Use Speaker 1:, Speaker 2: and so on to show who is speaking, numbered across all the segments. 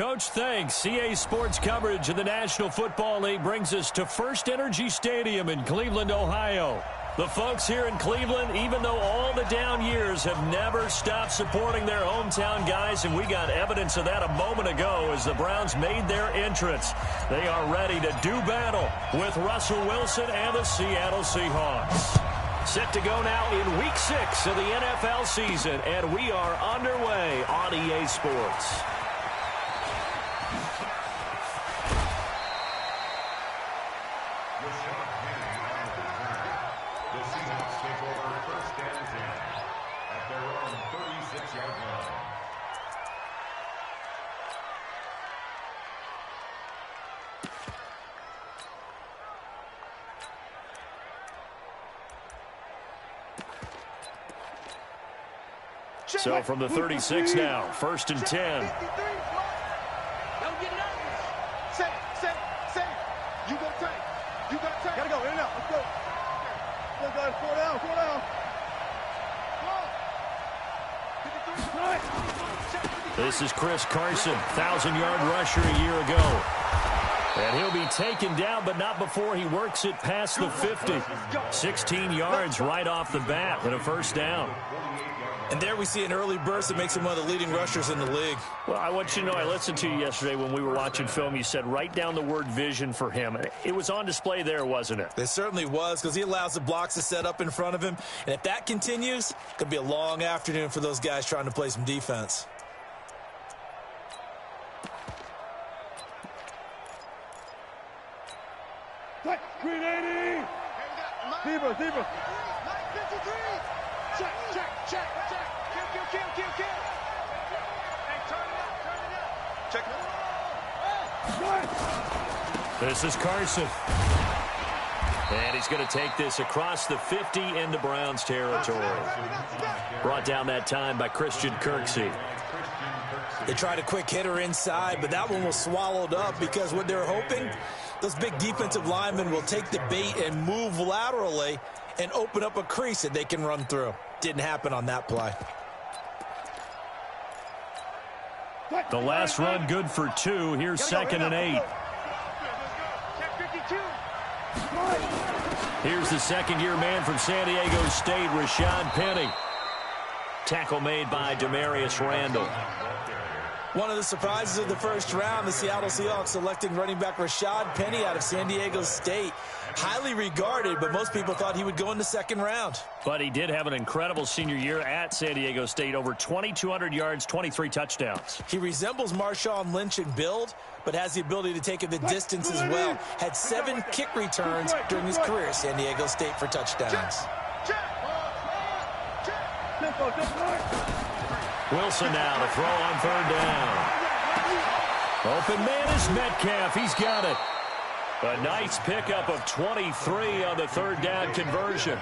Speaker 1: Coach. Thanks. CA Sports coverage of the National Football League brings us to First Energy Stadium in Cleveland, Ohio. The folks here in Cleveland, even though all the down years, have never stopped supporting their hometown guys, and we got evidence of that a moment ago as the Browns made their entrance. They are ready to do battle with Russell Wilson and the Seattle Seahawks. Set to go now in Week 6 of the NFL season, and we are underway on EA Sports. So from the 36 now, 1st and 10.
Speaker 2: Don't get nervous. Set. You go take. Gotta go, in and out. Let's go. Go, guys. Go down.
Speaker 1: This is Chris Carson, 1,000-yard rusher a year ago. And he'll be taken down, but not before he works it past the 50. 16 yards right off the bat and a first down.
Speaker 3: And there we see an early burst that makes him one of the leading rushers in the league.
Speaker 1: Well, I want you to know, I listened to you yesterday when we were watching film. You said write down the word vision for him. It was on display there, wasn't it?
Speaker 3: It certainly was, because he allows the blocks to set up in front of him. And if that continues, it could be a long afternoon for those guys trying to play some defense.
Speaker 2: Green 80. Zebra. 53. Check. Kill. Hey, turn it up. Check.
Speaker 1: This is Carson. And he's going to take this across the 50 into Browns territory. Brought down that time by Christian Kirksey.
Speaker 3: They tried a quick hitter inside, but that one was swallowed up because what they're hoping, those big defensive linemen will take the bait and move laterally and open up a crease that they can run through. Didn't happen on that play.
Speaker 1: The last run good for 2. Here's 2nd and 8. Here's the second-year man from San Diego State, Rashad Penny. Tackle made by Demarius Randall.
Speaker 3: One of the surprises of the first round, the Seattle Seahawks selecting running back Rashad Penny out of San Diego State. Highly regarded, but most people thought he would go in the second round.
Speaker 1: But he did have an incredible senior year at San Diego State. Over 2,200 yards, 23 touchdowns.
Speaker 3: He resembles Marshawn Lynch in build, but has the ability to take it the distance as well. Had 7 kick returns during his career at San Diego State for touchdowns.
Speaker 1: Wilson now to throw on 3rd down. Open man is Metcalf. He's got it. A nice pickup of 23 on the 3rd down conversion.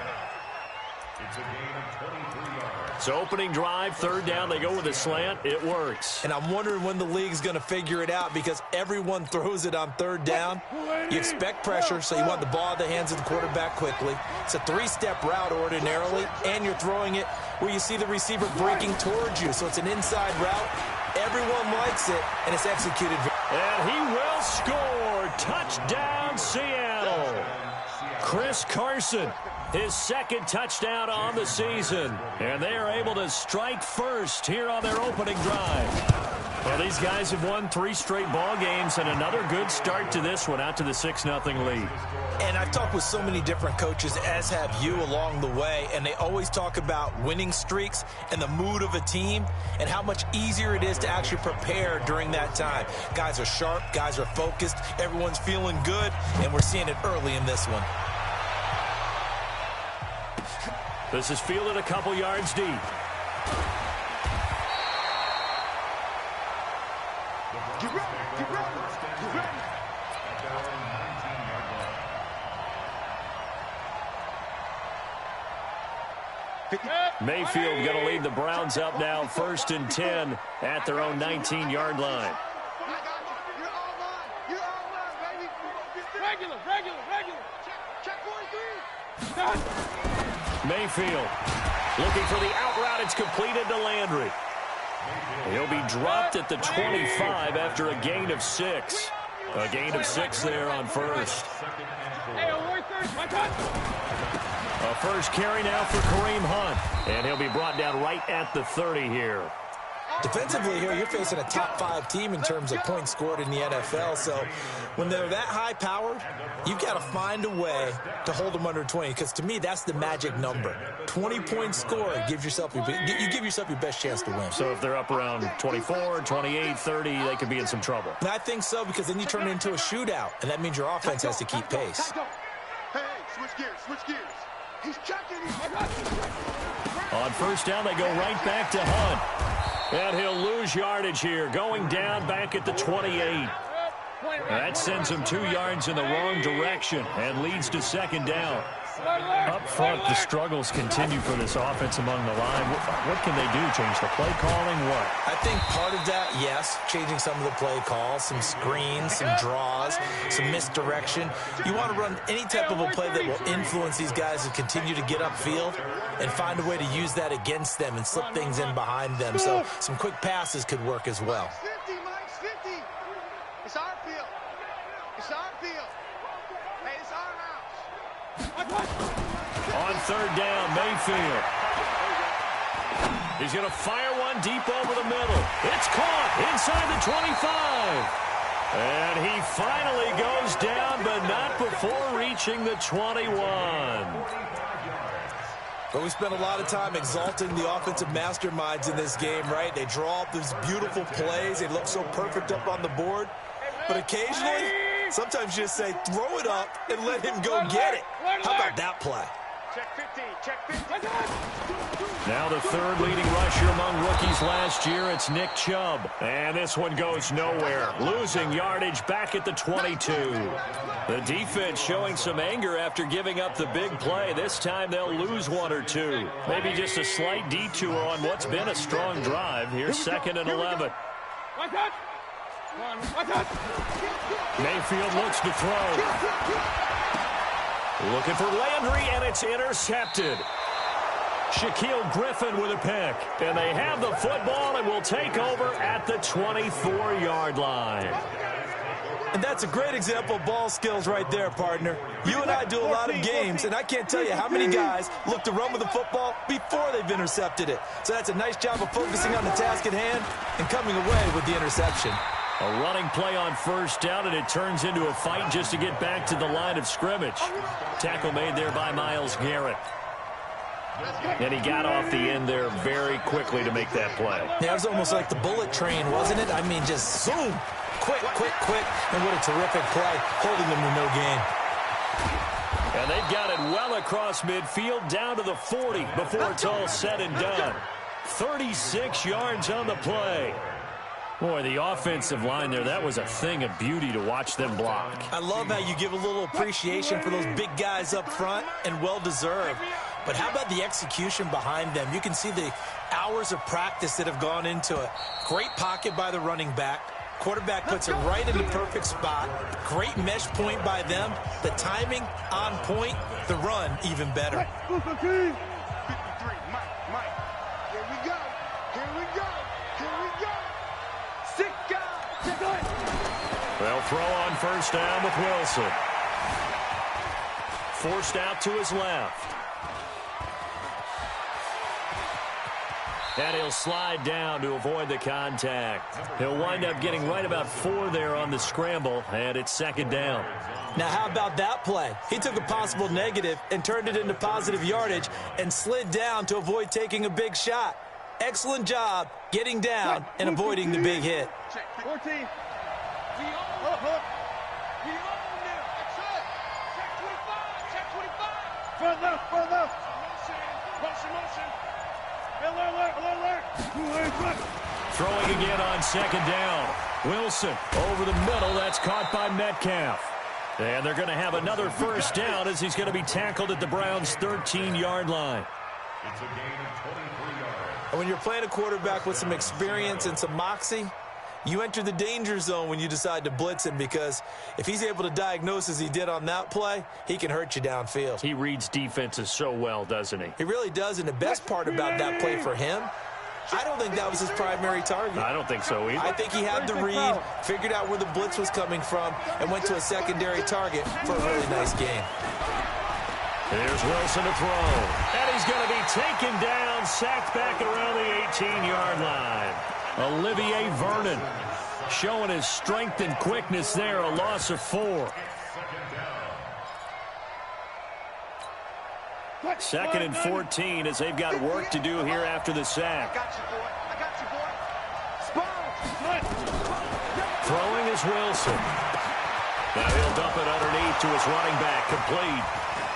Speaker 1: So opening drive, 3rd down, they go with a slant. It works.
Speaker 3: And I'm wondering when the league's going to figure it out, because everyone throws it on 3rd down. You expect pressure, so you want the ball in the hands of the quarterback quickly. It's a 3-step route ordinarily, and you're throwing it where you see the receiver breaking towards you. So it's an inside route. Everyone likes it, and it's executed.
Speaker 1: And he will score. Touchdown, Seattle. Chris Carson, his 2nd touchdown on the season. And they are able to strike first here on their opening drive. Well, these guys have won 3 straight ball games, and another good start to this one, out to the 6-0 lead.
Speaker 3: And I've talked with so many different coaches, as have you, along the way, and they always talk about winning streaks and the mood of a team and how much easier it is to actually prepare during that time. Guys are sharp, guys are focused, everyone's feeling good, and we're seeing it early in this one.
Speaker 1: This is fielded a couple yards deep.
Speaker 2: Get ready.
Speaker 1: Mayfield going to lead the Browns up now, 1st and 10 at their own 19-yard line.
Speaker 2: Regular. Check 43.
Speaker 1: Mayfield looking for the out route. It's completed to Landry. He'll be dropped at the 25 after a gain of 6. A gain of 6 there on first. A first carry now for Kareem Hunt. And he'll be brought down right at the 30 here.
Speaker 3: Defensively here, you're facing a top 5 team in terms of points scored in the NFL. So when they're that high-powered, you've got to find a way to hold them under 20. Because to me, that's the magic number. 20 points scored, you give yourself your best chance to win.
Speaker 1: So if they're up around 24, 28, 30, they could be in some trouble.
Speaker 3: And I think so, because then you turn it into a shootout, and that means your offense has to keep pace.
Speaker 2: Hey, switch gears, switch gears. He's checking.
Speaker 1: On first down, they go right back to Hunt. And he'll lose yardage here, going down back at the 28. That sends him 2 yards in the wrong direction and leads to second down. Up front, the struggles continue for this offense among the line. What can they do? Change the play calling? What?
Speaker 3: I think part of that, yes, changing some of the play calls, some screens, some draws, some misdirection. You want to run any type of a play that will influence these guys to continue to get upfield and find a way to use that against them and slip things in behind them. So some quick passes could work as well.
Speaker 2: 50, Mike's 50. It's our field. It's our field. Hey, it's our house.
Speaker 1: On third down, Mayfield. He's going to fire one deep over the middle. It's caught inside the 25. And he finally goes down, but not before reaching the 21.
Speaker 3: But we spent a lot of time exalting the offensive masterminds in this game, right? They draw up these beautiful plays. They look so perfect up on the board. But occasionally, sometimes you just say, throw it up and let him go get it. How about that play?
Speaker 2: Check 50, check 50.
Speaker 1: Now the third leading rusher among rookies last year, it's Nick Chubb. And this one goes nowhere, losing yardage back at the 22. The defense showing some anger after giving up the big play. This time they'll lose 1 or 2. Maybe just a slight detour on what's been a strong drive. Here's 2nd and 11. Mayfield looks to throw. Looking for Landry, and it's intercepted. Shaquille Griffin with a pick. And they have the football and will take over at the 24-yard line.
Speaker 3: And that's a great example of ball skills right there, partner. You and I do a lot of games, and I can't tell you how many guys look to run with the football before they've intercepted it. So that's a nice job of focusing on the task at hand and coming away with the interception.
Speaker 1: A running play on first down, and it turns into a fight just to get back to the line of scrimmage. Tackle made there by Myles Garrett. And he got off the end there very quickly to make that play.
Speaker 3: Yeah, it was almost like the bullet train, wasn't it? I mean, just zoom. Quick, quick, quick. And what a terrific play, holding them to no gain.
Speaker 1: And they've got it well across midfield, down to the 40 before it's all said and done. 36 yards on the play. Boy, the offensive line there, that was a thing of beauty to watch them block.
Speaker 3: I love how you give a little appreciation for those big guys up front, and well-deserved. But how about the execution behind them? You can see the hours of practice that have gone into it. Great pocket by the running back. Quarterback puts it right in the perfect spot. Great mesh point by them. The timing on point. The run even better.
Speaker 2: 53, Mike. Here we go. Here we go. Here we go. Sick guy.
Speaker 1: They'll throw on first down with Wilson. Forced out to his left. And he'll slide down to avoid the contact. He'll wind up getting right about 4 there on the scramble, and it's 2nd down.
Speaker 3: Now, how about that play? He took a possible negative and turned it into positive yardage and slid down to avoid taking a big shot. Excellent job getting down and avoiding the big hit.
Speaker 2: 14. We own it. We own it. That's it. Check 25. Check 25. Front left. Motion. Alert.
Speaker 1: Throwing again on 2nd down. Wilson over the middle. That's caught by Metcalf. And they're going to have another first down as he's going to be tackled at the Browns' 13-yard line.
Speaker 3: It's a gain of 23 yards. And when you're playing a quarterback with some experience and some moxie, you enter the danger zone when you decide to blitz him, because if he's able to diagnose as he did on that play, he can hurt you downfield.
Speaker 1: He reads defenses so well, doesn't he?
Speaker 3: He really does, and the best part about that play for him, I don't think that was his primary target.
Speaker 1: I don't think so either.
Speaker 3: I think he had the read, figured out where the blitz was coming from, and went to a secondary target for a really nice game.
Speaker 1: Here's Wilson to throw. And he's going to be taken down, sacked back around the 18-yard line. Olivier Vernon showing his strength and quickness there, a loss of 4. Second and 14 as they've got work to do here after the sack.
Speaker 2: I got you, boy.
Speaker 1: Throwing is Wilson. Now he'll dump it underneath to his running back, complete.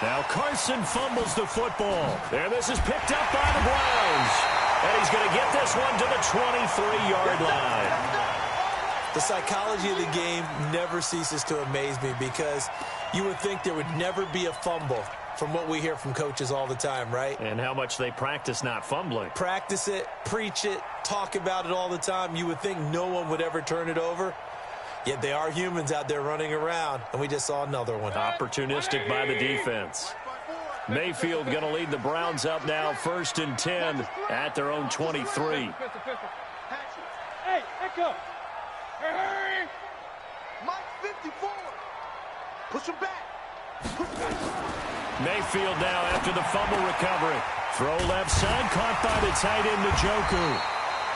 Speaker 1: Now Carson fumbles the football. There, this is picked up by the Browns. And he's going to get this one to the 23-yard line.
Speaker 3: The psychology of the game never ceases to amaze me because you would think there would never be a fumble from what we hear from coaches all the time, right?
Speaker 1: And how much they practice not fumbling.
Speaker 3: Practice it, preach it, talk about it all the time. You would think no one would ever turn it over. Yet they are humans out there running around, and we just saw another one.
Speaker 1: Opportunistic by the defense. Mayfield going to lead the Browns up now, 1st and 10 at their own 23.
Speaker 2: Hey, echo. Hey. Mike 54. Push him back.
Speaker 1: Mayfield now after the fumble recovery. Throw left side, caught by the tight end Njoku.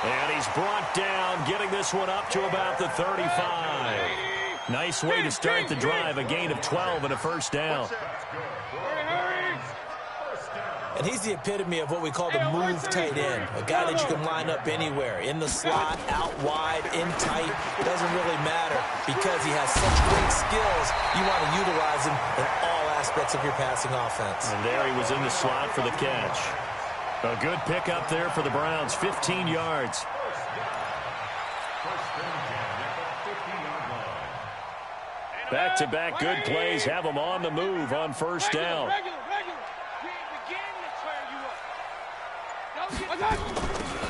Speaker 1: And he's brought down, getting this one up to about the 35. Nice way to start the drive, a gain of 12 and a first down.
Speaker 3: And he's the epitome of what we call the move tight end, a guy that you can line up anywhere, in the slot, out wide, in tight. Doesn't really matter because he has such great skills. You want to utilize him in all aspects of your passing offense.
Speaker 1: And there he was in the slot for the catch. A good pickup there for the Browns, 15 yards. Back-to-back good plays have them on the move on first down.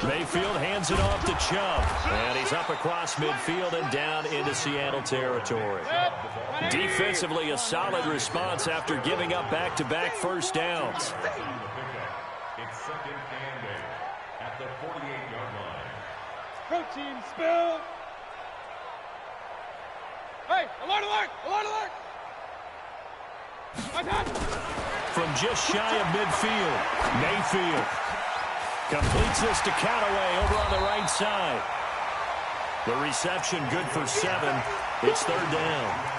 Speaker 1: Mayfield hands it off to Chubb. And he's up across midfield and down into Seattle territory. Defensively, a solid response after giving up back-to-back first downs.
Speaker 4: It's 2nd and 8 at the 48-yard line.
Speaker 2: Protein spill. Hey, alert, alert, alert, alert.
Speaker 1: From just shy of midfield, Mayfield completes this to Callaway over on the right side. The reception good for 7. It's 3rd down.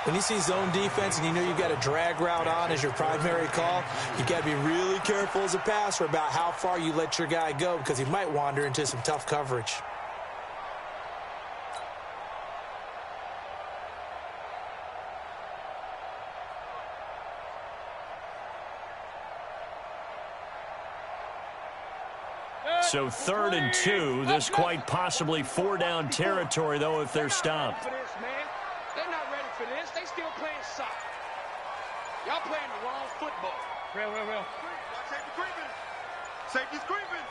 Speaker 3: When you see zone defense and you know you've got a drag route on as your primary call, you've got to be really careful as a passer about how far you let your guy go because he might wander into some tough coverage.
Speaker 1: So 3rd and 2, this quite possibly 4-down territory, though, if they're stopped.
Speaker 2: They're not ready for this. They still playing soccer. Y'all playing the wrong football. Real. Safety's creeping.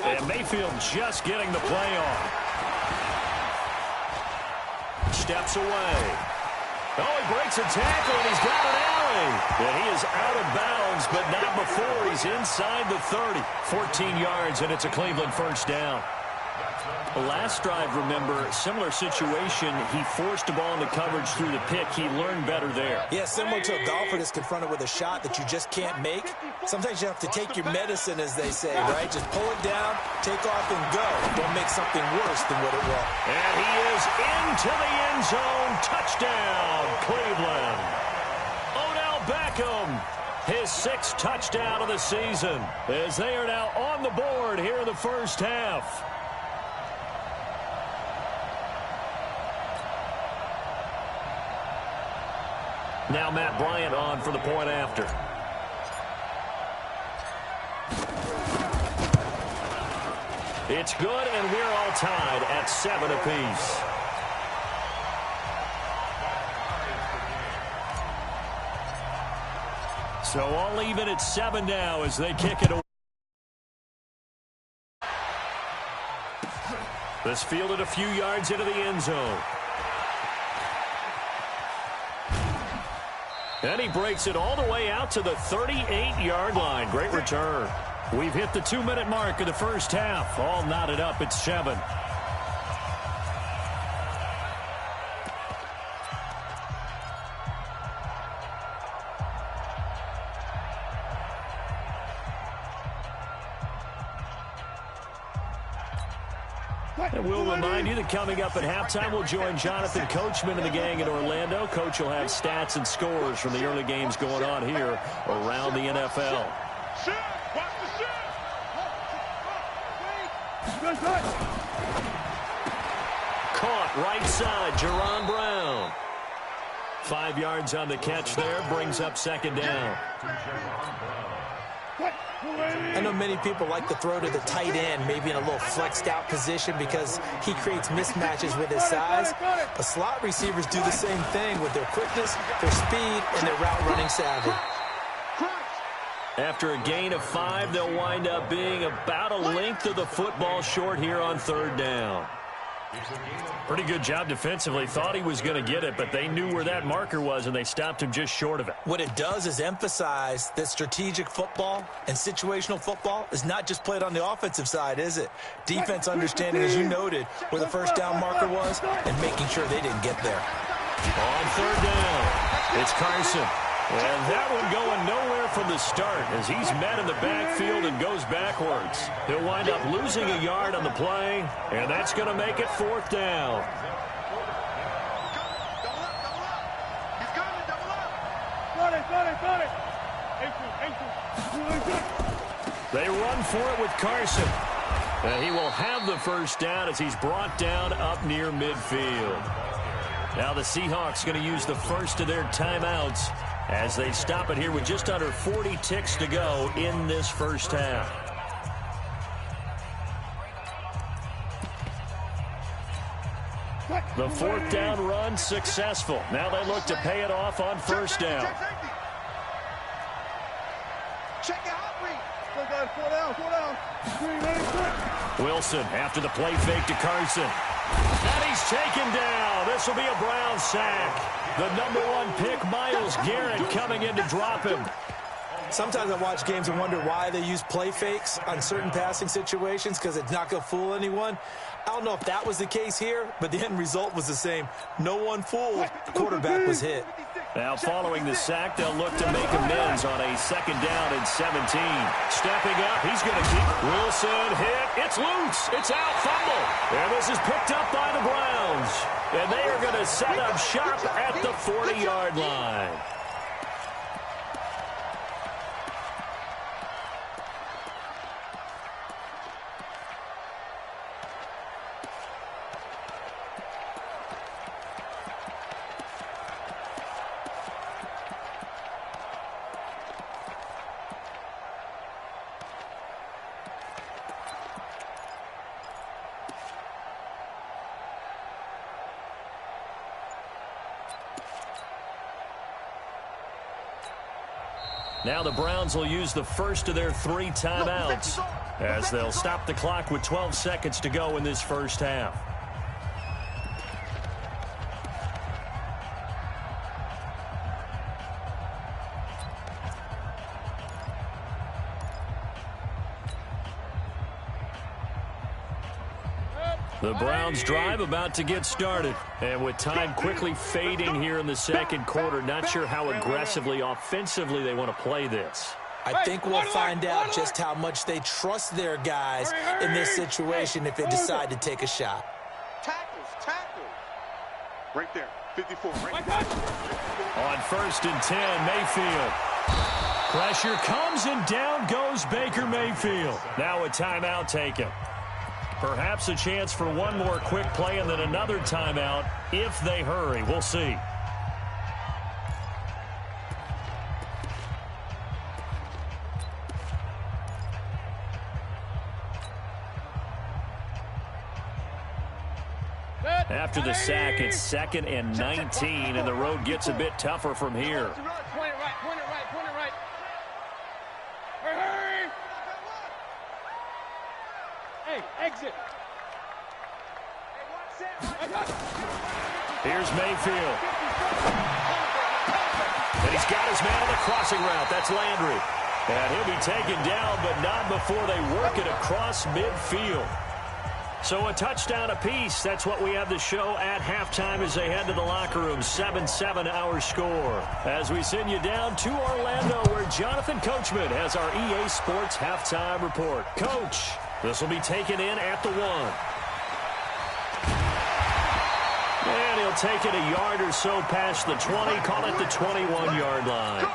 Speaker 1: And Mayfield just getting the play on. Steps away. Oh, he breaks a tackle, and he's got an alley. And he is out of bounds, but not before he's inside the 30. 14 yards, and it's a Cleveland first down. Last drive, remember, similar situation. He forced a ball into coverage through the pick. He learned better there.
Speaker 3: Yeah, similar to a golfer that's confronted with a shot that you just can't make. Sometimes you have to take your medicine, as they say, right? Just pull it down, take off, and go. Don't make something worse than what it was.
Speaker 1: And he is into the end zone. Touchdown, Cleveland. Odell Beckham, his 6th touchdown of the season, as they are now on the board here in the first half. Now Matt Bryant on for the point after. It's good, and we're all tied at 7 apiece. So all even at 7 now as they kick it away. This fielded a few yards into the end zone. And he breaks it all the way out to the 38-yard line. Great return. We've hit the 2-minute mark of the first half. All knotted up at 7. And we'll remind you that coming up at halftime, we'll join Jonathan Coachman and the gang in Orlando. Coach will have stats and scores from the early games going on here around the NFL. Caught right side, Jerron Brown. 5 yards on the catch there, brings up second down.
Speaker 3: I know many people like to throw to the tight end, maybe in a little flexed out position because he creates mismatches with his size. But slot receivers do the same thing with their quickness, their speed, and their route running savvy.
Speaker 1: After a gain of 5, they'll wind up being about a length of the football short here on third down. Pretty good job defensively. Thought he was going to get it, but they knew where that marker was, and they stopped him just short of it.
Speaker 3: What it does is emphasize that strategic football and situational football is not just played on the offensive side, is it? Defense understanding, as you noted, where the first down marker was and making sure they didn't get there.
Speaker 1: On third down, it's Carson. And that one going nowhere from the start as he's met in the backfield and goes backwards. He'll wind up losing a yard on the play, and that's going to make it fourth down. They run for it with Carson. And he will have the first down as he's brought down up near midfield. Now the Seahawks going to use the first of their timeouts as they stop it here with just under 40 ticks to go in this first half. The fourth down run successful. Now they look to pay it off on first down. Wilson after the play fake to Carson. And he's taken down. This will be a Brown sack. The #1 pick, Myles Garrett, coming in to drop him.
Speaker 3: Sometimes I watch games and wonder why they use play fakes on certain passing situations because it's not going to fool anyone. I don't know if that was the case here, but the end result was the same. No one fooled. The quarterback was hit.
Speaker 1: Now following the sack, they'll look to make amends on a second down and 17. Stepping up, he's going to keep Wilson hit. It's loose. It's out, fumble. And this is picked up by the Browns. And they are going to set up shop at the 40-yard line. Now the Browns will use the first of their 3 timeouts as they'll stop the clock with 12 seconds to go in this first half. The Browns drive about to get started. And with time quickly fading here in the second quarter, not sure how aggressively, offensively they want to play this.
Speaker 3: I think we'll find out just how much they trust their guys in this situation if they decide to take a shot.
Speaker 2: Tackles. Right there, 54. Right
Speaker 1: On first and 10, Mayfield. Pressure comes and down goes Baker Mayfield. Now a timeout taken. Perhaps a chance for one more quick play and then another timeout if they hurry. We'll see. After the sack, it's 2nd and 19, and the road gets a bit tougher from here.
Speaker 2: Point it right. Hurry! Hey, exit.
Speaker 1: Here's Mayfield. And he's got his man on the crossing route. That's Landry. And he'll be taken down, but not before they work it across midfield. So a touchdown apiece. That's what we have to show at halftime as they head to the locker room. 7-7 our score. As we send you down to Orlando, where Jonathan Coachman has our EA Sports halftime report. Coach, this will be taken in at the 1. And he'll take it a yard or so past the 20, call it the 21-yard line.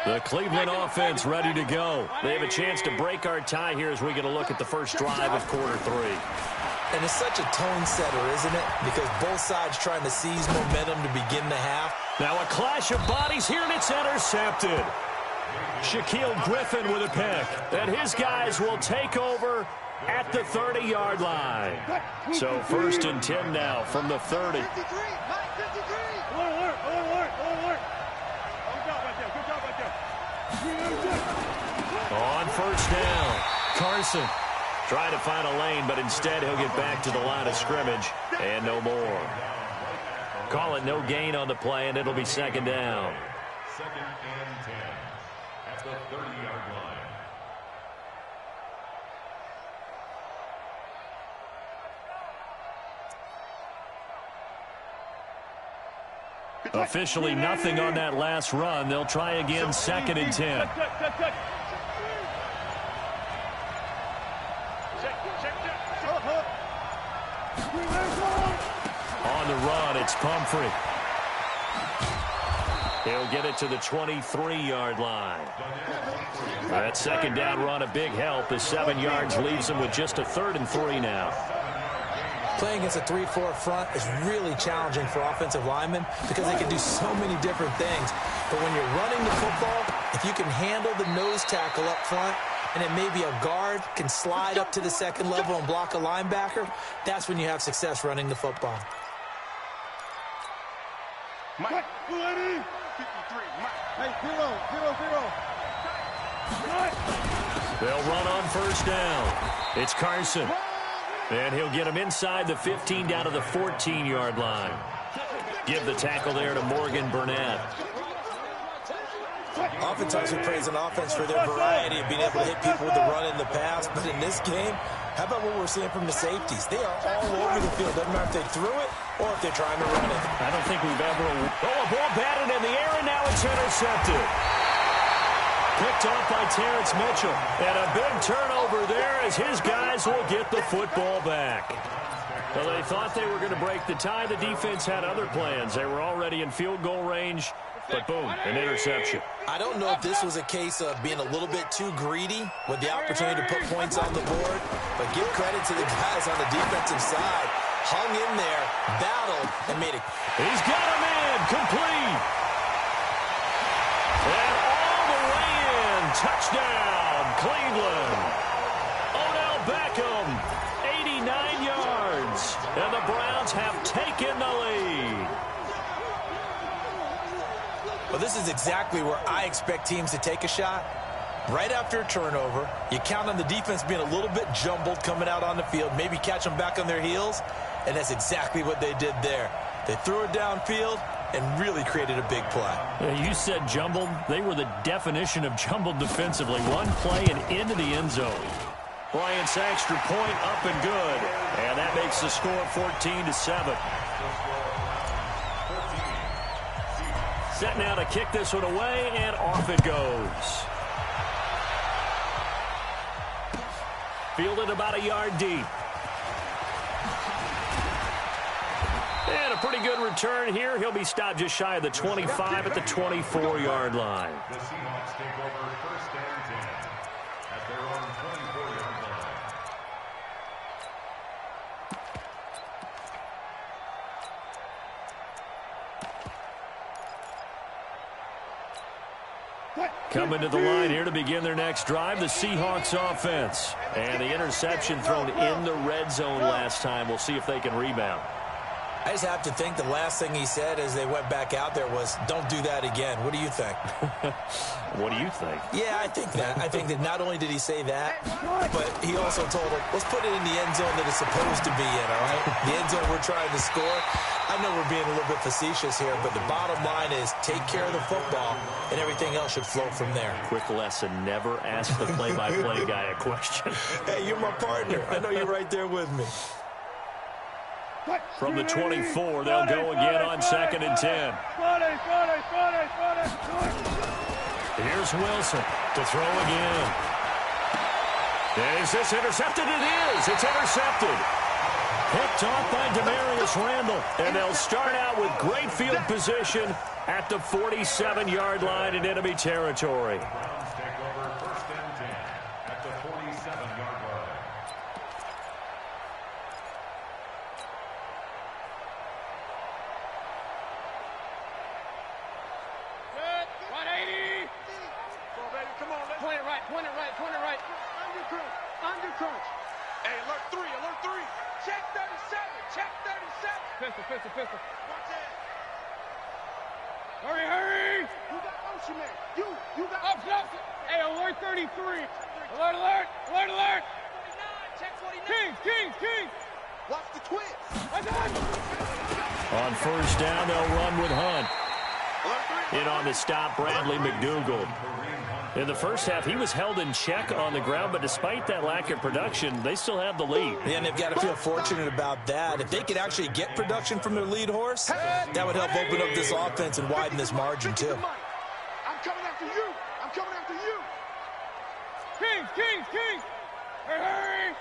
Speaker 1: The Cleveland offense ready to go. They have a chance to break our tie here as we get a look at the first drive of quarter 3.
Speaker 3: And it's such a tone setter, isn't it? Because both sides trying to seize momentum to begin the half.
Speaker 1: Now a clash of bodies here, and it's intercepted. Shaquille Griffin with a pick. And his guys will take over at the 30-yard line. So 1st and 10 now from the 30. On first down, Carson trying to find a lane, but instead he'll get back to the line of scrimmage and no more. Call it no gain on the play, and it'll be 2nd down.
Speaker 4: 2nd and 10 at the 30-yard line.
Speaker 1: Officially nothing on that last run. They'll try again, 2nd and 10. On the run, it's Pumphrey. He'll get it to the 23-yard line. That 2nd down run, a big help. The 7 yards leaves them with just a 3rd and 3 now.
Speaker 3: Playing against a 3-4 front is really challenging for offensive linemen because they can do so many different things. But when you're running the football, if you can handle the nose tackle up front, and then maybe a guard can slide up to the 2nd level and block a linebacker, that's when you have success running the football.
Speaker 2: Mike, 53, Mike. Hey, 0.
Speaker 1: They'll run on first down. It's Carson. And he'll get him inside the 15 down to the 14-yard line. Give the tackle there to Morgan Burnett.
Speaker 3: Oftentimes we praise an offense for their variety of being able to hit people with the run in the pass. But in this game, how about what we're seeing from the safeties? They are all over the field. Doesn't matter if they threw it or if they're trying to run it.
Speaker 1: I don't think we've ever... Oh, a ball batted in the air, and now it's intercepted. Picked off by Terrence Mitchell. And a big turnover there as his guys will get the football back. Well, they thought they were going to break the tie. The defense had other plans. They were already in field goal range. But boom, an interception.
Speaker 3: I don't know if this was a case of being a little bit too greedy with the opportunity to put points on the board, but give credit to the guys on the defensive side. Hung in there, battled, and made it.
Speaker 1: He's got a man, complete. And all the way in, touchdown, Cleveland. Odell Beckham, 89 yards, and the Browns have taken the lead.
Speaker 3: Well, this is exactly where I expect teams to take a shot. Right after a turnover, you count on the defense being a little bit jumbled coming out on the field, maybe catch them back on their heels, and that's exactly what they did there. They threw it downfield and really created a big play.
Speaker 1: Yeah, you said jumbled. They were the definition of jumbled defensively. One play and into the end zone. Bryant's extra point up and good, and that makes the score 14-7. Set now to kick this one away, and off it goes. Fielded about a yard deep. And a pretty good return here. He'll be stopped just shy of the 25 at the 24-yard line.
Speaker 4: The Seahawks take over 1st and 10 at their own 24-yard line.
Speaker 1: Coming to the line here to begin their next drive, the Seahawks offense. And the interception thrown in the red zone last time. We'll see if they can rebound.
Speaker 3: I just have to think the last thing he said as they went back out there was, don't do that again. What do you think?
Speaker 1: What do you think?
Speaker 3: Yeah, I think that. I think that not only did he say that, but he also told him, let's put it in the end zone that it's supposed to be in, all right? The end zone we're trying to score. I know we're being a little bit facetious here, but the bottom line is take care of the football, and everything else should flow from there.
Speaker 1: Quick lesson, never ask the play-by-play guy a question.
Speaker 3: Hey, you're my partner. I know you're right there with me.
Speaker 1: From the 24, they'll go again on 2nd and 10. Here's Wilson to throw again. Is this intercepted? It is. It's intercepted. Picked off by Demarius Randall. And they'll start out with great field position at the 47-yard line in enemy territory.
Speaker 4: Browns take over 1st and 10 at the 47-yard line.
Speaker 2: Under crunch. Hey, alert 3, alert 3. Check 37, check 37. Pistol. Watch it. Hurry. You got motion man. You got up. Hey, alert 33. Alert. 49, check 49. King. Watch the twist.
Speaker 1: On 1st down, they'll run with Hunt. In on the stop, Bradley McDougald. In the first half, he was held in check on the ground, but despite that lack of production, they still have the lead.
Speaker 3: Yeah, and they've got to feel fortunate about that. If they could actually get production from their lead horse, that would help open up this offense and widen this margin, too.
Speaker 2: I'm coming after you. King. Hurry.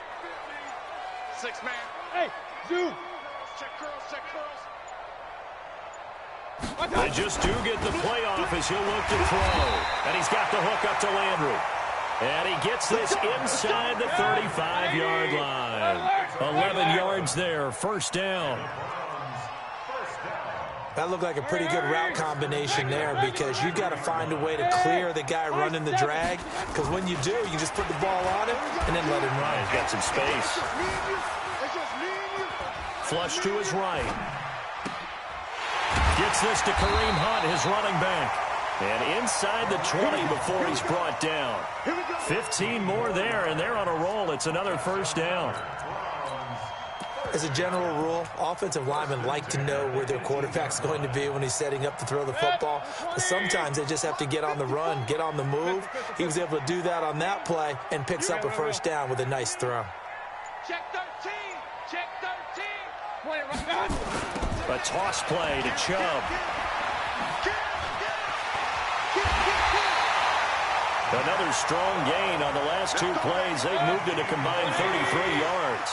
Speaker 2: 6 man. Hey, dude. Check curls.
Speaker 1: They just do get the playoff as he'll look to throw. And he's got the hook up to Landry. And he gets this inside the 35-yard line. 11 yards there, 1st down.
Speaker 3: That looked like a pretty good route combination there because you've got to find a way to clear the guy running the drag. Because when you do, you just put the ball on him and then let him run.
Speaker 1: He's got some space. Flush to his right. Gets this to Kareem Hunt, his running back. And inside the 20 before he's brought down. 15 more there, and they're on a roll. It's another 1st down.
Speaker 3: As a general rule, offensive linemen like to know where their quarterback's going to be when he's setting up to throw the football. But sometimes they just have to get on the run, get on the move. He was able to do that on that play and picks up a 1st down with a nice throw.
Speaker 2: Check 13.
Speaker 1: A toss play to Chubb. Another strong gain on the last 2 plays. They've moved it a combined 33 yards.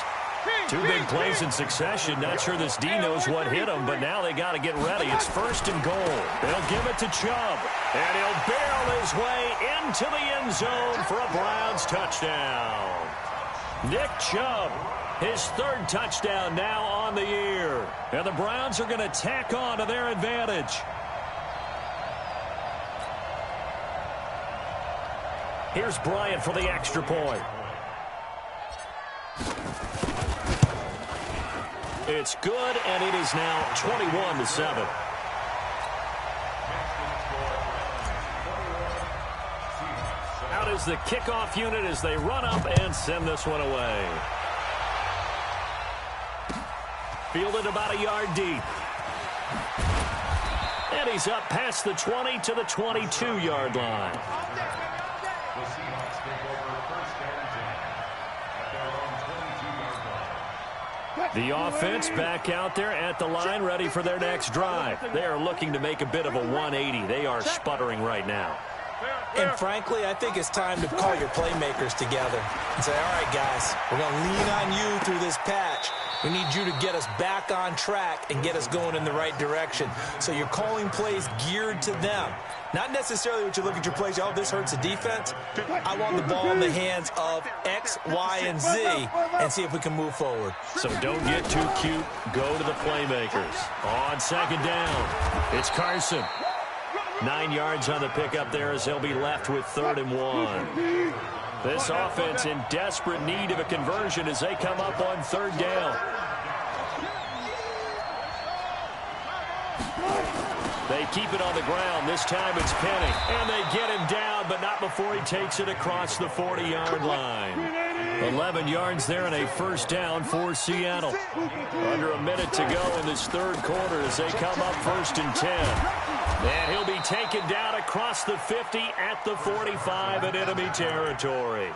Speaker 1: 2 big plays in succession. Not sure this D knows what hit him, but now they got to get ready. It's 1st and goal. They'll give it to Chubb, and he'll barrel his way into the end zone for a Browns touchdown. Nick Chubb, his 3rd touchdown now on the year. And the Browns are going to tack on to their advantage. Here's Bryant for the extra point. It's good, and it is now 21-7. Out is the kickoff unit as they run up and send this one away. Fielded about a yard deep. And he's up past the 20 to the 22-yard line.
Speaker 4: The Seahawks take over 1st and 10 at their own 22-yard line.
Speaker 1: The offense back out there at the line, ready for their next drive. They are looking to make a bit of a 180. They are sputtering right now.
Speaker 3: And frankly, I think it's time to call your playmakers together and say, all right, guys, we're going to lean on you through this patch. We need you to get us back on track and get us going in the right direction. So you're calling plays geared to them. Not necessarily what you look at your plays, oh, this hurts the defense. I want the ball in the hands of X, Y, and Z and see if we can move forward.
Speaker 1: So don't get too cute. Go to the playmakers. On 2nd down, it's Carson. 9 yards on the pickup there as they'll be left with 3rd and 1. This offense in desperate need of a conversion as they come up on 3rd down. They keep it on the ground. This time it's Penny. And they get him down, but not before he takes it across the 40-yard line. 11 yards there and a first down for Seattle. Under a minute to go in this third quarter as they come up 1st and 10. And he'll be taken down across the 50 at the 45 in enemy territory.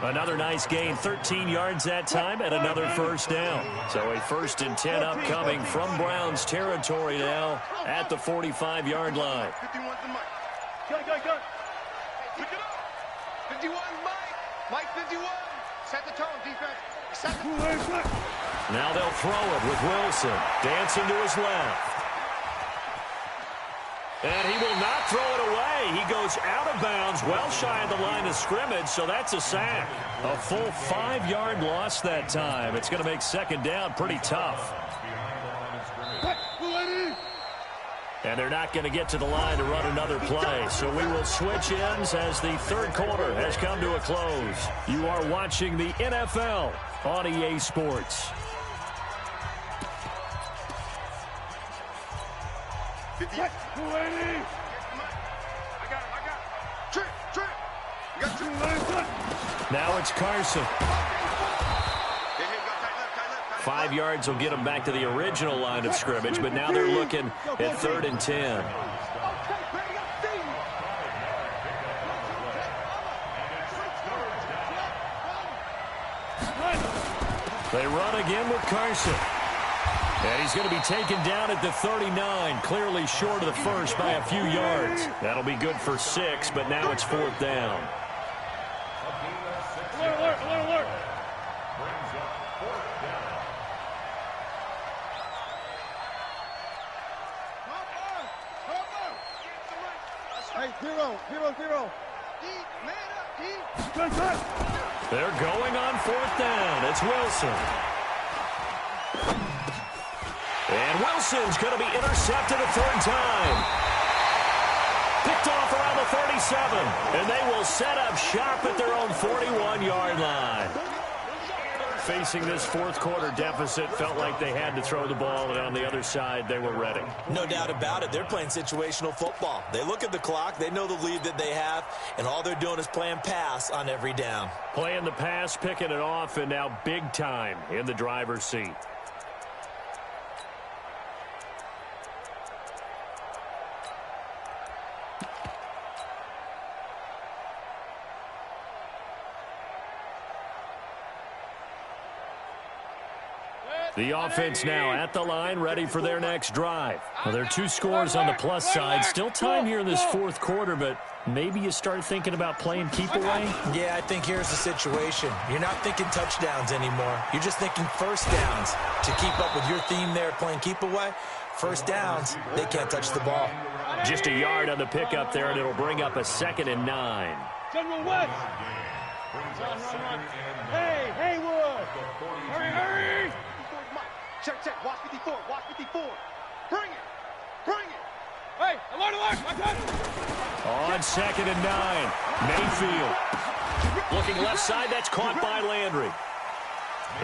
Speaker 1: Another nice gain, 13 yards that time, and another first down. So a 1st and 10 upcoming from Browns territory now at the 45-yard line.
Speaker 2: 51's the mic. Go. Pick it up. 51, Mike 51. Set the tone, defense.
Speaker 1: Now they'll throw it with Wilson. Dancing to his left. And he will not throw it away. He goes out of bounds, well shy of the line of scrimmage, so that's a sack. A full 5-yard loss that time. It's going to make second down pretty tough. And they're not going to get to the line to run another play. So we will switch ends as the third quarter has come to a close. You are watching the NFL on EA Sports.
Speaker 2: I got him. Trip. You got Trip.
Speaker 1: Now it's Carson. 5 yards will get them back to the original line of scrimmage, but now they're looking at 3rd and 10. They run again with Carson. And he's going to be taken down at the 39, clearly short of the first by a few yards. That'll be good for 6, but now it's 4th down.
Speaker 2: Alert. Hey, zero.
Speaker 1: They're going on 4th down. It's Wilson. And Wilson's going to be intercepted a 3rd time. Picked off around the 37. And they will set up shop at their own 41-yard line. Facing this 4th quarter deficit, felt like they had to throw the ball, and on the other side, they were ready.
Speaker 3: No doubt about it. They're playing situational football. They look at the clock, they know the lead that they have, and all they're doing is playing pass on every down.
Speaker 1: Playing the pass, picking it off, and now big time in the driver's seat. The offense now at the line, ready for their next drive. Well, there are 2 scores on the plus side. Still time here in this 4th quarter, but maybe you start thinking about playing keep away?
Speaker 3: Yeah, I think here's the situation. You're not thinking touchdowns anymore. You're just thinking first downs. To keep up with your theme there, playing keep away, first downs, they can't touch the ball.
Speaker 1: Just a yard on the pickup there, and it'll bring up a 2nd and 9.
Speaker 2: General West. Run. Hey, Haywood. Hurry. Check. Watch 54. Bring it. Hey, alert. I got it.
Speaker 1: On 2nd and 9. Mayfield. Looking left side. That's caught by Landry.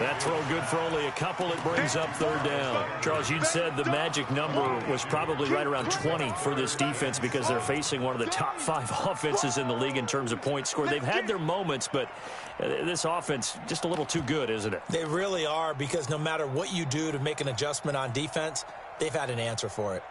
Speaker 1: That throw good for only a couple. It brings up 3rd down. Charles, you'd said the magic number was probably right around 20 for this defense because they're facing one of the top 5 offenses in the league in terms of points scored. They've had their moments, but this offense just a little too good, isn't it?
Speaker 3: They really are, because no matter what you do to make an adjustment on defense, they've had an answer for it.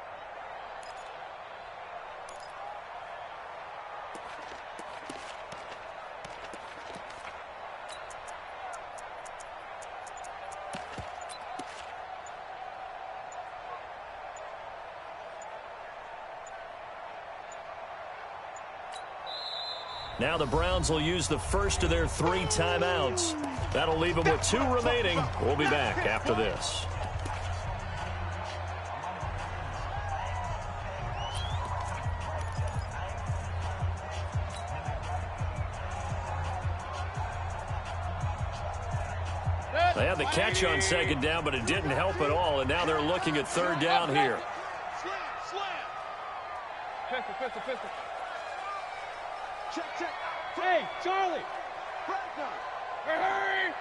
Speaker 1: Now the Browns will use the first of their 3 timeouts. That'll leave them with 2 remaining. We'll be back after this. They had the catch on 2nd down, but it didn't help at all, and now they're looking at 3rd down here.
Speaker 2: Pistol. Check. Hey, Charlie. Hurry.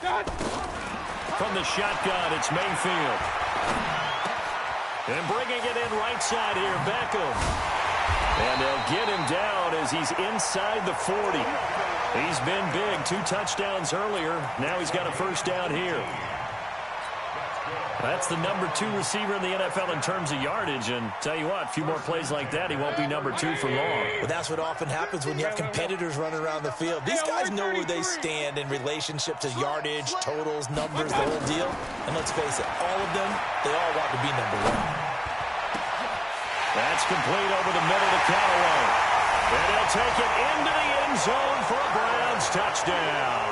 Speaker 1: From the shotgun, it's Mayfield. And bringing it in right side here, Beckham. And they'll get him down as he's inside the 40. He's been big. 2 touchdowns earlier. Now he's got a first down here. That's the number 2 receiver in the NFL in terms of yardage. And tell you what, a few more plays like that, he won't be number 2 for long.
Speaker 3: Well, that's what often happens when you have competitors running around the field. These guys know where they stand in relationship to yardage, totals, numbers, the whole deal. And let's face it, all of them, they all want to be number 1.
Speaker 1: That's complete over the middle to Callaway. And he'll take it into the end zone for a Browns touchdown.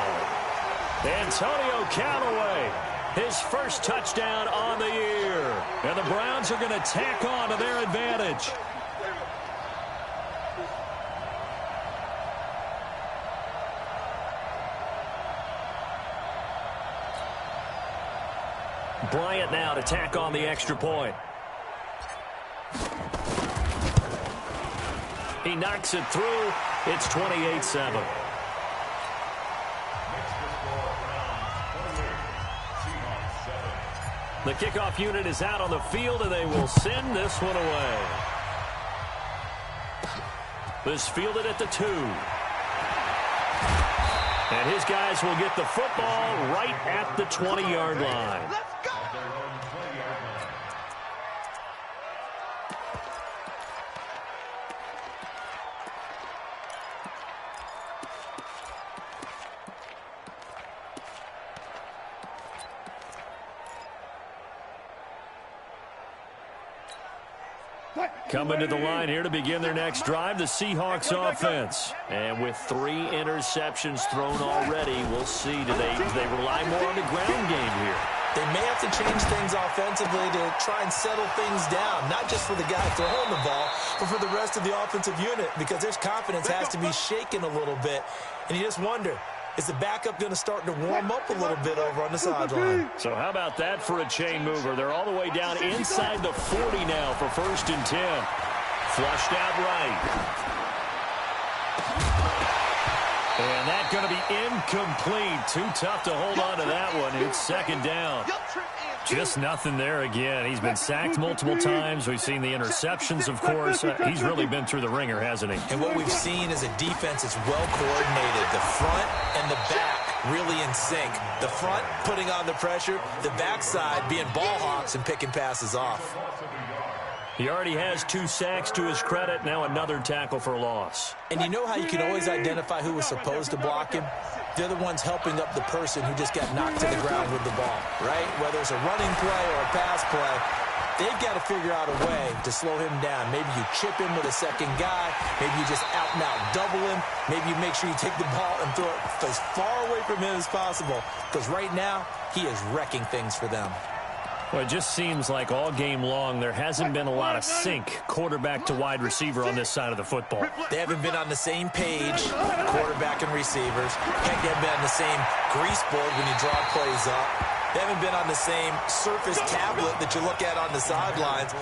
Speaker 1: Antonio Callaway, his first touchdown on the year. And the Browns are going to tack on to their advantage. Bryant now to tack on the extra point. He knocks it through. It's 28-7. The kickoff unit is out on the field, and they will send this one away. This fielded at the 2. And his guys will get the football right at the 20-yard line. Coming to the line here to begin their next drive, the Seahawks offense. And with 3 interceptions thrown already, we'll see. Do they rely more on the ground game here?
Speaker 3: They may have to change things offensively to try and settle things down, not just for the guy throwing the ball, but for the rest of the offensive unit, because their confidence has to be shaken a little bit. And you just wonder, is the backup going to start to warm up a little bit over on the sideline?
Speaker 1: So how about that for a chain mover? They're all the way down inside the 40 now for 1st and 10. Flushed out right. And that's going to be incomplete. Too tough to hold on to that one. It's 2nd down. Just nothing there again. He's been sacked multiple times. We've seen the interceptions, of course. He's really been through the ringer, hasn't he?
Speaker 3: And what we've seen is a defense that's well coordinated. The front and the back really in sync. The front putting on the pressure. The backside being ball hawks and picking passes off.
Speaker 1: He already has 2 sacks to his credit. Now another tackle for loss.
Speaker 3: And you know how you can always identify who was supposed to block him? They're the ones helping up the person who just got knocked to the ground with the ball, right? Whether it's a running play or a pass play, they've got to figure out a way to slow him down. Maybe you chip him with a second guy. Maybe you just out-and-out double him. Maybe you make sure you take the ball and throw it as far away from him as possible. Because right now, he is wrecking things for them.
Speaker 1: Well, it just seems like all game long there hasn't been a lot of sync quarterback to wide receiver on this side of the football.
Speaker 3: They haven't been on the same page, quarterback and receivers. Heck, they haven't been on the same grease board when you draw plays up. They haven't been on the same surface tablet that you look at on the sidelines.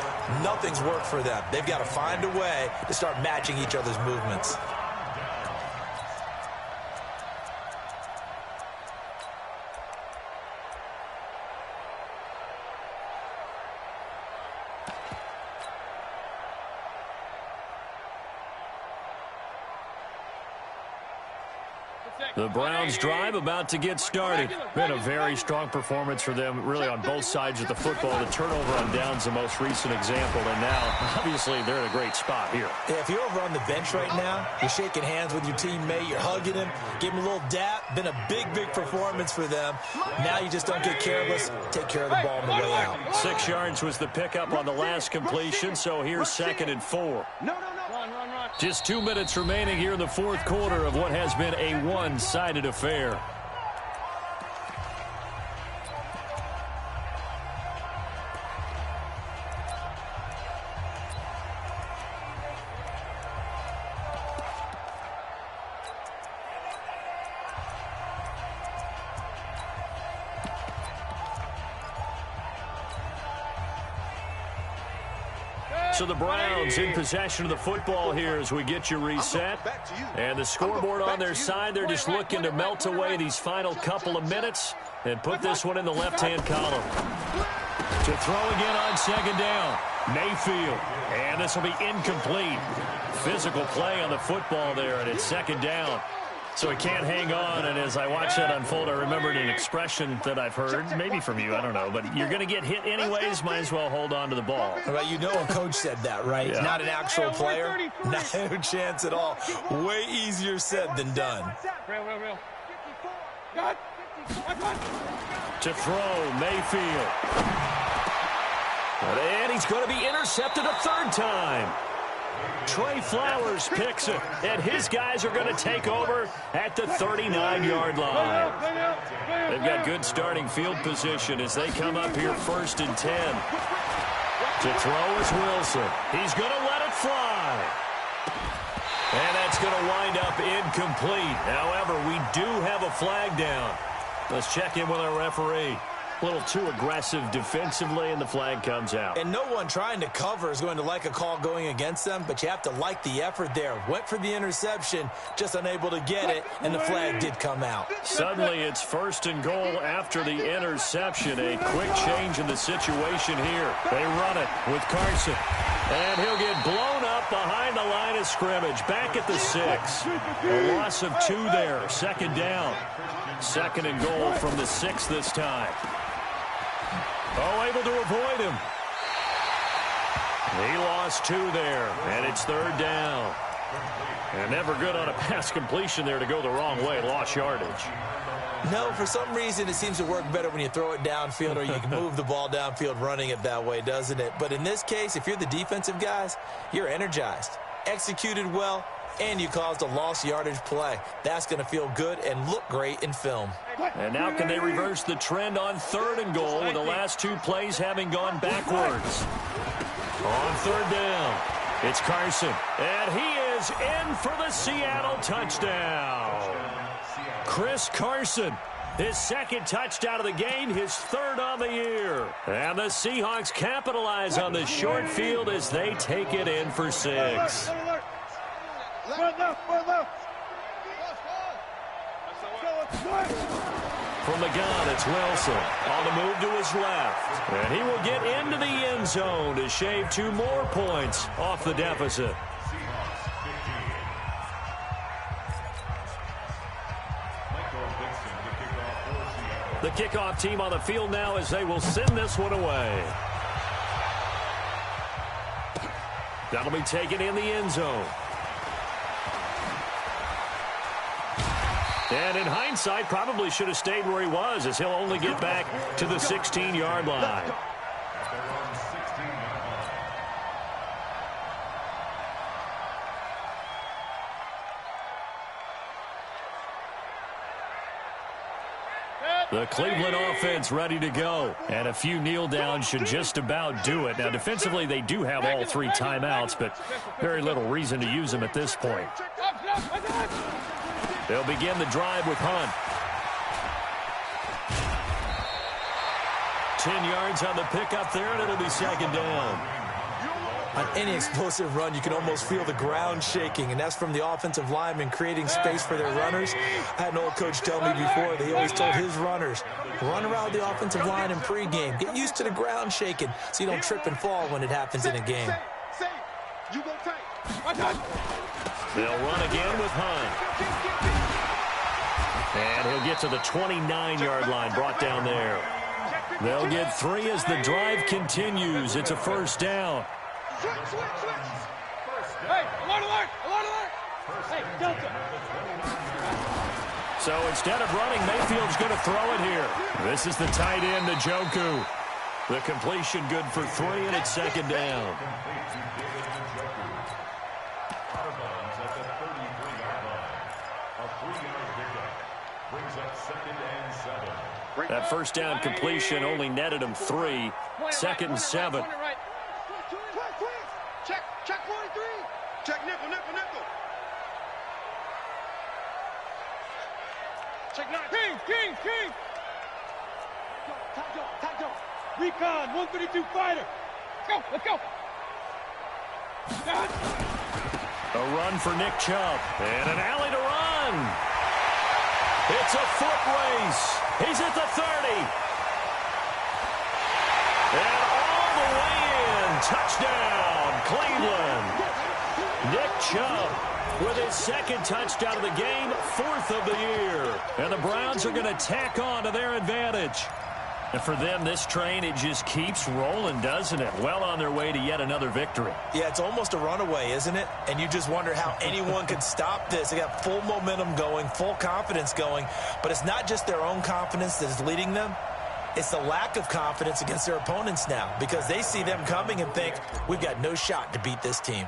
Speaker 3: Nothing's worked for them. They've got to find a way to start matching each other's movements.
Speaker 1: The Browns drive about to get started. Been a very strong performance for them, really on both sides of the football. The turnover on downs the most recent example, and now, obviously, they're in a great spot here.
Speaker 3: Yeah, if you're over on the bench right now, you're shaking hands with your teammate, you're hugging him, give him a little dap. Been a big, big performance for them. Now you just don't get careless. Take care of the ball on the way out.
Speaker 1: 6 yards was the pickup on the last completion, so here's 2nd and 4. Just 2 minutes remaining here in the 4th quarter of what has been a one-sided affair. So the Browns in possession of the football here as we get you reset. And the scoreboard on their side, they're just looking to melt away these final couple of minutes and put this one in the left-hand column. To throw again on second down, Mayfield. And this will be incomplete. Physical play on the football there, and it's second down. So he can't hang on, and as I watch that unfold, I remembered an expression that I've heard, maybe from you, I don't know, but you're going to get hit anyways, might as well hold on to the ball.
Speaker 3: Well, you know a coach said that, right?
Speaker 1: Yeah.
Speaker 3: Not an actual player. No chance at all. Way easier said than done.
Speaker 2: Real.
Speaker 1: To throw, Mayfield. And he's going to be intercepted a third time. Trey Flowers picks it, and his guys are going to take over at the 39-yard line. They've got good starting field position as they come up here 1st and 10. To throw is Wilson. He's going to let it fly. And that's going to wind up incomplete. However, we do have a flag down. Let's check in with our referee. A little too aggressive defensively, and the flag comes out.
Speaker 3: And no one trying to cover is going to like a call going against them, but you have to like the effort there. Went for the interception, just unable to get it, and the flag did come out.
Speaker 1: Suddenly, it's 1st and goal after the interception. A quick change in the situation here. They run it with Carson. And he'll get blown up behind the line of scrimmage. Back at the 6. A loss of 2 there. Second down. 2nd and goal from the 6 this time. Oh, able to avoid him. He lost 2 there, and it's 3rd down. And never good on a pass completion there to go the wrong way. Lost yardage.
Speaker 3: No, for some reason it seems to work better when you throw it downfield or you can move the ball downfield running it that way, doesn't it? But in this case, if you're the defensive guys, you're energized, executed well, and you caused a lost yardage play. That's going to feel good and look great in film.
Speaker 1: And now can they reverse the trend on 3rd and goal with the last 2 plays having gone backwards? On 3rd down, it's Carson. And he is in for the Seattle touchdown. Chris Carson, his 2nd touchdown of the game, his 3rd on the year. And the Seahawks capitalize on the short field as they take it in for 6. From the gun, it's Wilson. On the move to his left. And he will get into the end zone to shave 2 more points off the deficit. The kickoff team on the field now as they will send this one away. That'll be taken in the end zone. And in hindsight, probably should have stayed where he was as he'll only get back to the 16-yard line. The Cleveland offense ready to go. And a few kneel downs should just about do it. Now, defensively, they do have all 3 timeouts, but very little reason to use them at this point. They'll begin the drive with Hunt. 10 yards on the pickup there, and it'll be 2nd down.
Speaker 3: On any explosive run, you can almost feel the ground shaking, and that's from the offensive linemen creating space for their runners. I had an old coach tell me before, he always told his runners, run around the offensive line in pregame. Get used to the ground shaking so you don't trip and fall when it happens in a game.
Speaker 1: They'll run again with Hunt. And he'll get to the 29-yard line, brought down there. They'll get 3 as the drive continues. It's a 1st down.
Speaker 2: Switch. Hey, alert. Hey, Delta.
Speaker 1: So instead of running, Mayfield's going to throw it here. This is the tight end, Njoku. The completion good for 3, and it's 2nd down. That 1st down completion only netted him 3. 2nd and 7.
Speaker 2: Check 43. Check nickel. Check 9. King. Top dog. Recon, 132 fighter. Let's go.
Speaker 1: A run for Nick Chubb. And an alley to run. It's a foot race. He's at the 30. And all the way in. Touchdown, Cleveland. Nick Chubb with his second touchdown of the game, 4th of the year. And the Browns are going to tack on to their advantage. And for them, this train, it just keeps rolling, doesn't it? Well on their way to yet another victory.
Speaker 3: Yeah, it's almost a runaway, isn't it? And you just wonder how anyone could stop this. They got full momentum going, full confidence going. But it's not just their own confidence that is leading them. It's the lack of confidence against their opponents now, because they see them coming and think, we've got no shot to beat this team.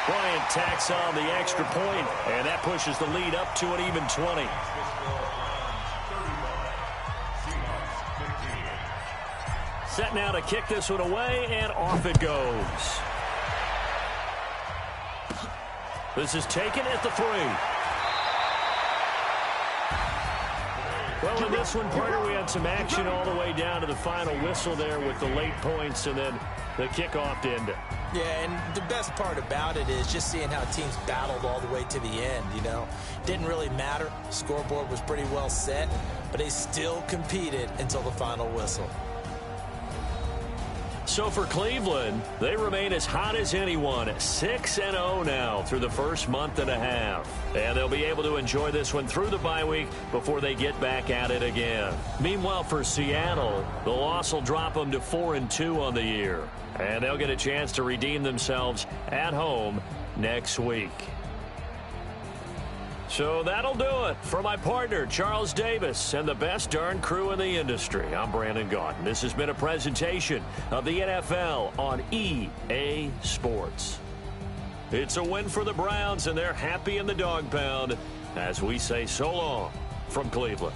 Speaker 1: Bryant tacks on the extra point, and that pushes the lead up to an even 20. Set now to kick this one away, and off it goes. This is taken at the 3. Well, in this one, partner, we had some action all the way down to the final whistle there with the late points and then the kickoff to end it.
Speaker 3: Yeah, and the best part about it is just seeing how teams battled all the way to the end, you know. Didn't really matter. Scoreboard was pretty well set, but they still competed until the final whistle.
Speaker 1: So for Cleveland, they remain as hot as anyone, 6-0 now through the first month and a half. And they'll be able to enjoy this one through the bye week before they get back at it again. Meanwhile, for Seattle, the loss will drop them to 4-2 on the year. And they'll get a chance to redeem themselves at home next week. So that'll do it for my partner, Charles Davis, and the best darn crew in the industry. I'm Brandon Gaudin. This has been a presentation of the NFL on EA Sports. It's a win for the Browns, and they're happy in the dog pound as we say so long from Cleveland.